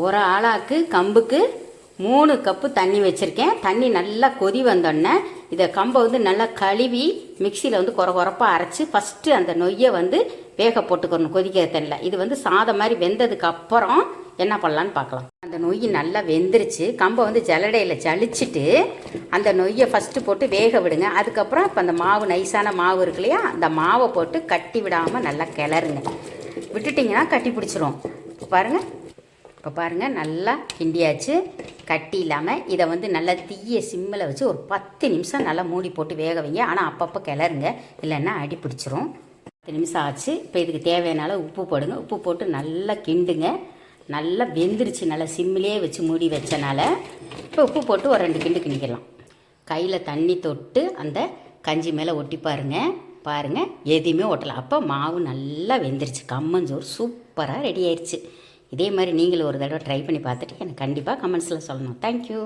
ஒரு ஆளாக்கு கம்புக்கு 3 கப்பு தண்ணி வச்சுருக்கேன். தண்ணி நல்லா கொதி வந்தோடனே இதை கம்பை வந்து நல்லா கழுவி மிக்சியில் வந்து குறப்பாக அரைச்சி ஃபஸ்ட்டு அந்த நொய்யை வந்து வேக போட்டுக்கணும் கொதிக்கிற தண்ணியில். இது வந்து சாதம் மாதிரி வெந்ததுக்கு அப்புறம் என்ன பண்ணலான்னு பார்க்கலாம். அந்த நொய் நல்லா வெந்துருச்சு. கம்பை வந்து ஜல்லடையில் ஜலிச்சுட்டு அந்த நொய்யை ஃபஸ்ட்டு போட்டு வேக விடுங்க. அதுக்கப்புறம் இப்போ அந்த மாவு நைஸான மாவு இருக்கு இல்லையா, அந்த மாவை போட்டு கட்டி விடாமல் நல்லா கிளறுங்க. விட்டுட்டிங்கன்னா கட்டி பிடிச்சிரும். பாருங்கள், இப்போ பாருங்கள் நல்லா கிண்டியாச்சு. கட்டி இல்லாமல் இதை வந்து நல்லா தீய சிம்மில் வச்சு ஒரு 10 நிமிஷம் நல்லா மூடி போட்டு வேக வைங்க. ஆனால் அப்பப்போ கிளறுங்க, இல்லைன்னா அடி பிடிச்சிரும். 10 நிமிஷம் ஆச்சு. இப்போ இதுக்கு தேவையான உப்பு போடுங்க. உப்பு போட்டு நல்லா கிண்டுங்க. நல்லா வெந்துருச்சு. நல்லா சிம்மிலே வச்சு மூடி வச்சனால இப்போ உப்பு போட்டு ஒரு 2 கிண்டு கிண்டிக்கலாம். கையில் தண்ணி தொட்டு அந்த கஞ்சி மேலே ஒட்டி பாருங்கள் எதுவுமே ஒட்டலை. அப்போ மாவு நல்லா வெந்துருச்சு. கம்மஞ்சோறு சூப்பராக ரெடி ஆயிடுச்சு. இதே மாதிரி நீங்களும் ஒரு தடவை ட்ரை பண்ணி பார்த்துட்டு எனக்கு கண்டிப்பாக கமெண்ட்ஸில் சொல்லணும். தேங்க்யூ.